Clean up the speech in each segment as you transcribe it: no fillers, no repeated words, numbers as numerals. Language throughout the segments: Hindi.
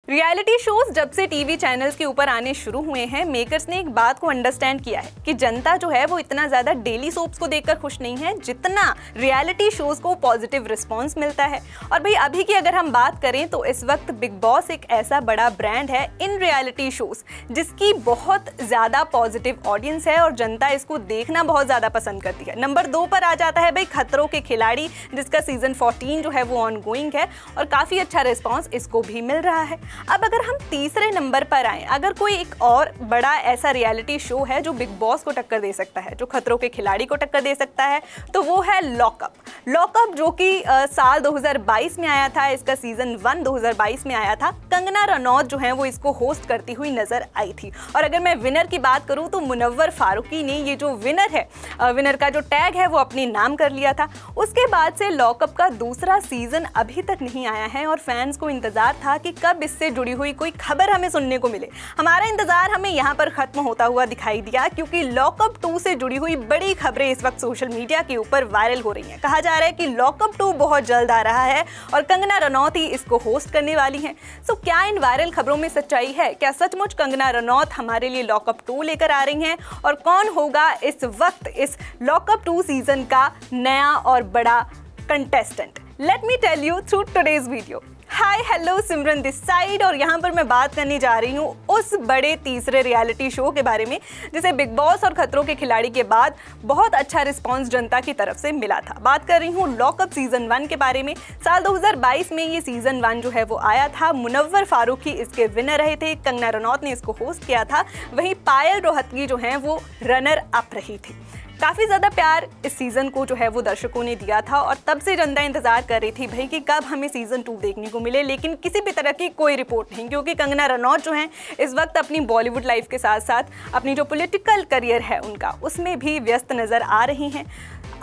रियलिटी शोज जब से टीवी चैनल्स के ऊपर आने शुरू हुए हैं, मेकर्स ने एक बात को अंडरस्टैंड किया है कि जनता जो है वो इतना ज्यादा डेली सोप्स को देखकर खुश नहीं है जितना रियलिटी शोज को पॉजिटिव रिस्पांस मिलता है। और भाई अभी की अगर हम बात करें तो इस वक्त बिग बॉस एक ऐसा बड़ा ब्रांड है इन रियलिटी शोज जिसकी बहुत ज्यादा पॉजिटिव ऑडियंस है और जनता इसको देखना बहुत ज्यादा पसंद करती है। नंबर 2 पर आ जाता है भाई खतरों के खिलाड़ी, जिसका सीजन 14 जो है वो ऑनगोइंग है और काफी अच्छा रिस्पॉन्स इसको भी मिल रहा है। अब अगर हम तीसरे नंबर पर आए, अगर कोई एक और बड़ा ऐसा रियलिटी शो है जो बिग बॉस को टक्कर दे सकता है, जो खतरों के खिलाड़ी को टक्कर दे सकता है, तो वो है लॉकअप। लॉकअप जो कि साल 2022 में आया था, इसका सीजन 1 2022 में आया था। कंगना रनौत जो है वो इसको होस्ट करती हुई नजर आई थी। और अगर मैं विनर की बात करूं तो मुनव्वर फारूकी ने ये जो विनर है, विनर का जो टैग है वो अपने नाम कर लिया था। उसके बाद से लॉकअप का दूसरा सीजन अभी तक नहीं आया है और फैंस को इंतजार था कि कब इससे जुड़ी हुई कोई खबर हमें सुनने को मिले। हमारा इंतजार हमें यहाँ पर खत्म होता हुआ दिखाई दिया, क्योंकि लॉकअप 2 से जुड़ी हुई बड़ी खबरें इस वक्त सोशल मीडिया के ऊपर वायरल हो रही हैं। कहा जा रहा है कि लॉकअप 2 बहुत जल्द आ रहा है और कंगना रनौत ही इसको होस्ट करने वाली हैं। सो क्या इन वायरल खबरों में सच्चाई है? क्या सचमुच कंगना रनौत हमारे लिए लॉकअप 2 लेकर आ रही हैं? और कौन होगा इस वक्त इस लॉकअप 2 सीजन का नया और बड़ा contestant? Let me tell you through today's video. Hi hello, Simran this side, और यहाँ पर मैं बात करने जा रही हूँ उस बड़े तीसरे रियलिटी शो के बारे में जिसे बिग बॉस और खतरों के खिलाड़ी के बाद बहुत अच्छा रिस्पांस जनता की तरफ से मिला था। बात कर रही हूँ लॉकअप सीजन 1 के बारे में। साल 2022 में ये सीजन 1 जो है वो आया था। मुनव्वर फारूकी इसके विनर रहे थे, कंगना रनौत ने इसको होस्ट किया था, वहीं पायल रोहतगी जो है वो रनर अप रही थी। काफ़ी ज़्यादा प्यार इस सीज़न को जो है वो दर्शकों ने दिया था और तब से जनता इंतज़ार कर रही थी भाई कि कब हमें सीज़न 2 देखने को मिले, लेकिन किसी भी तरह की कोई रिपोर्ट नहीं, क्योंकि कंगना रनौत जो हैं इस वक्त अपनी बॉलीवुड लाइफ के साथ साथ अपनी जो पॉलिटिकल करियर है उनका, उसमें भी व्यस्त नज़र आ रही हैं।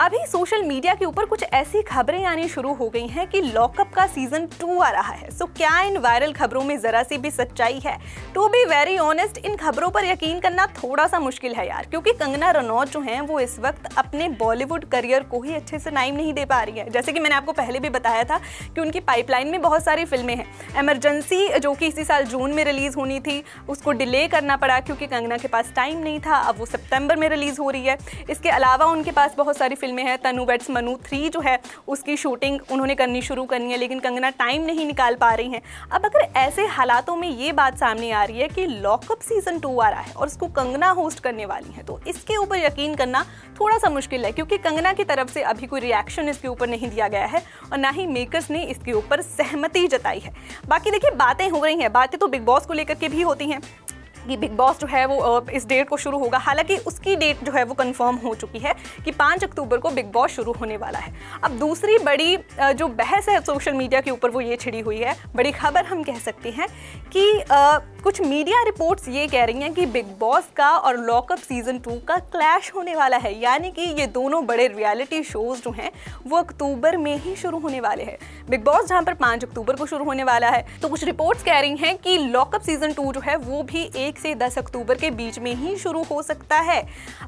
अभी सोशल मीडिया के ऊपर कुछ ऐसी खबरें आनी शुरू हो गई हैं कि लॉकअप का सीजन 2 आ रहा है। सो क्या इन वायरल खबरों में जरा सी भी सच्चाई है? टू बी वेरी ऑनेस्ट, इन खबरों पर यकीन करना थोड़ा सा मुश्किल है यार, क्योंकि कंगना रनौत जो हैं वो इस वक्त अपने बॉलीवुड करियर को ही अच्छे से टाइम नहीं दे पा रही है। जैसे कि मैंने आपको पहले भी बताया था कि उनकी पाइपलाइन में बहुत सारी फिल्में हैं। इमरजेंसी जो कि इसी साल जून में रिलीज होनी थी, उसको डिले करना पड़ा क्योंकि कंगना के पास टाइम नहीं था। अब वो सितंबर में रिलीज हो रही है। इसके अलावा उनके पास बहुत सारी फिल्में हैं। तनु वेड्स मनु 3 जो है उसकी शूटिंग उन्होंने करनी शुरू करनी है, लेकिन कंगना टाइम नहीं निकाल पा रही हैं। अब अगर ऐसे हालातों में ये बात सामने आ रही है कि लॉकअप सीजन 2 आ रहा है और उसको कंगना होस्ट करने वाली है, तो इसके ऊपर यकीन करना थोड़ा सा मुश्किल है, क्योंकि कंगना की तरफ से अभी कोई रिएक्शन इसके ऊपर नहीं दिया गया है और ना ही मेकर्स ने इसके ऊपर सहमति जताई है। बाकी देखिए, बातें हो रही हैं, बातें तो बिग बॉस को लेकर के भी होती हैं कि बिग बॉस जो है वो इस डेट को शुरू होगा। हालांकि उसकी डेट जो है वो कंफर्म हो चुकी है कि 5 अक्टूबर को बिग बॉस शुरू होने वाला है। अब दूसरी बड़ी जो बहस है सोशल मीडिया के ऊपर वो ये छिड़ी हुई है, बड़ी खबर हम कह सकते हैं कि कुछ मीडिया रिपोर्ट्स ये कह रही हैं कि बिग बॉस का और लॉकअप सीजन 2 का क्लैश होने वाला है, यानी कि ये दोनों बड़े रियलिटी शोज जो हैं वो अक्टूबर में ही शुरू होने वाले हैं। बिग बॉस जहाँ पर 5 अक्टूबर को शुरू होने वाला है, तो कुछ रिपोर्ट्स कह रही हैं कि लॉकअप सीजन 2 जो है वो भी 1 से 10 अक्टूबर के बीच में ही शुरू हो सकता है।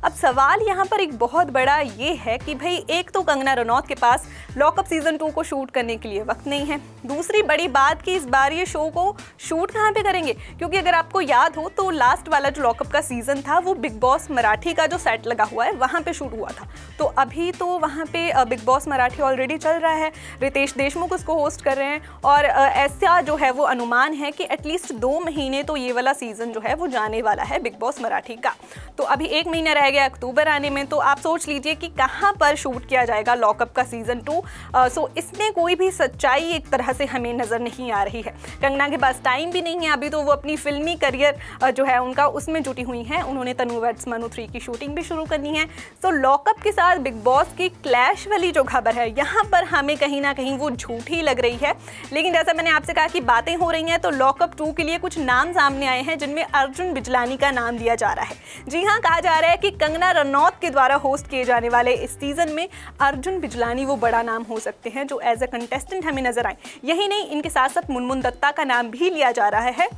अब सवाल यहाँ पर एक बहुत बड़ा ये है कि भाई एक तो कंगना रनौत के पास लॉकअप सीजन 2 को शूट करने के लिए वक्त नहीं है। दूसरी बड़ी बात कि इस बार ये शो को शूट कहाँ पे करेंगे, क्योंकि अगर आपको याद हो तो लास्ट वाला जो लॉकअप का सीजन था वो बिग बॉस मराठी का जो सेट लगा हुआ है वहाँ पे शूट हुआ था। तो अभी तो वहाँ पे बिग बॉस मराठी ऑलरेडी चल रहा है, रितेश देशमुख उसको होस्ट कर रहे हैं और ऐसा जो है वो अनुमान है कि एटलीस्ट 2 महीने तो ये वाला सीजन जो है वो जाने वाला है बिग बॉस मराठी का। तो अभी 1 महीना रह गया अक्टूबर आने में, तो आप सोच लीजिए कि कहाँ पर शूट किया जाएगा लॉकअप का सीजन 2। सो इसमें कोई भी सच्चाई एक तरह से हमें नजर नहीं आ रही है। कंगना के पास टाइम भी नहीं है, अभी तो वो अपनी फिल्मी करियर जो है उनका उसमें जुटी हुई हैं। उन्होंने तनु वेड्स मनु 3 की शूटिंग भी शुरू करनी है। सो लॉकअप के साथ बिग बॉस की क्लैश वाली जो खबर है यहाँ पर हमें कहीं ना कहीं वो झूठी लग रही है। लेकिन जैसा मैंने आपसे कहा कि बातें हो रही हैं, तो लॉकअप 2 के लिए कुछ नाम सामने आए हैं जिनमें अर्जुन बिजलानी का नाम दिया जा रहा है। जी हाँ, कहा जा रहा है कि कंगना रनौत के द्वारा होस्ट किए जाने वाले इस सीजन में अर्जुन बिजलानी वो बड़ा नाम हो सकते हैं जो एज अ कंटेस्टेंट हमें नजर आए। यही नहीं, इनके साथ साथ मुनमुन दत्ता का नाम भी लिया जा रहा है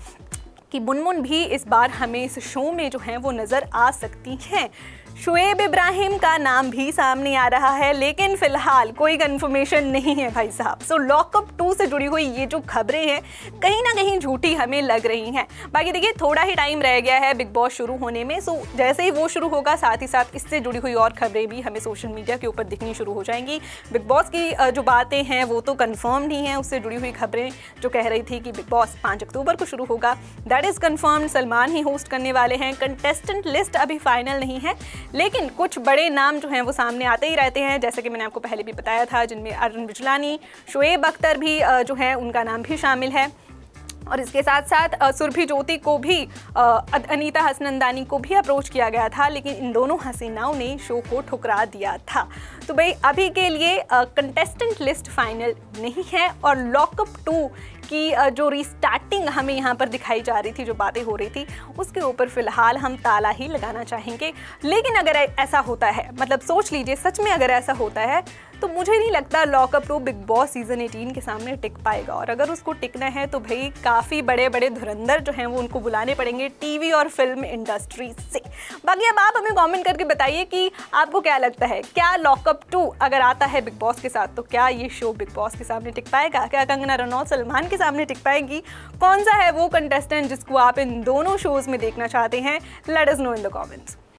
कि मुनमुन भी इस बार हमें इस शो में जो है वो नज़र आ सकती हैं। शुएब इब्राहिम का नाम भी सामने आ रहा है, लेकिन फिलहाल कोई कंफर्मेशन नहीं है भाई साहब। सो लॉकअप 2 से जुड़ी हुई ये जो खबरें हैं कहीं ना कहीं झूठी हमें लग रही हैं। बाकी देखिए थोड़ा ही टाइम रह गया है बिग बॉस शुरू होने में। सो जैसे ही वो शुरू होगा साथ ही साथ इससे जुड़ी हुई और खबरें भी हमें सोशल मीडिया के ऊपर दिखनी शुरू हो जाएंगी। बिग बॉस की जो बातें हैं वो तो कंफर्म नहीं है, उससे जुड़ी हुई खबरें जो कह रही थी कि बिग बॉस 5 अक्टूबर को शुरू होगा, that is confirm. Salman he host करने वाले हैं। कंटेस्टेंट लिस्ट अभी फाइनल नहीं है, लेकिन कुछ बड़े नाम जो हैं वो सामने आते ही रहते हैं, जैसे कि मैंने आपको पहले भी बताया था, जिनमें अरुण बिजलानी, शोएब अख्तर भी जो है उनका नाम भी शामिल है। और इसके साथ साथ सुरभि ज्योति को भी, अनीता हसनंदानी को भी अप्रोच किया गया था, लेकिन इन दोनों हसीनाओं ने शो को ठुकरा दिया था। तो भाई अभी के लिए कंटेस्टेंट लिस्ट फाइनल नहीं है और लॉकअप 2 की जो रीस्टार्टिंग हमें यहाँ पर दिखाई जा रही थी, जो बातें हो रही थी, उसके ऊपर फिलहाल हम ताला ही लगाना चाहेंगे। लेकिन अगर ऐसा होता है, मतलब सोच लीजिए सच में अगर ऐसा होता है, तो मुझे नहीं लगता लॉकअप 2 बिग बॉस सीजन 18 के सामने टिक पाएगा। और अगर उसको टिकना है तो भाई काफ़ी बड़े बड़े धुरंधर जो हैं वो उनको बुलाने पड़ेंगे टीवी और फिल्म इंडस्ट्री से। बाकी अब आप हमें कमेंट करके बताइए कि आपको क्या लगता है, क्या लॉकअप 2 अगर आता है बिग बॉस के साथ तो क्या ये शो बिग बॉस के सामने टिक पाएगा? क्या कंगना रनौत सलमान के सामने टिक पाएगी? कौन सा है वो कंटेस्टेंट जिसको आप इन दोनों शोज में देखना चाहते हैं? Let us know in the comments.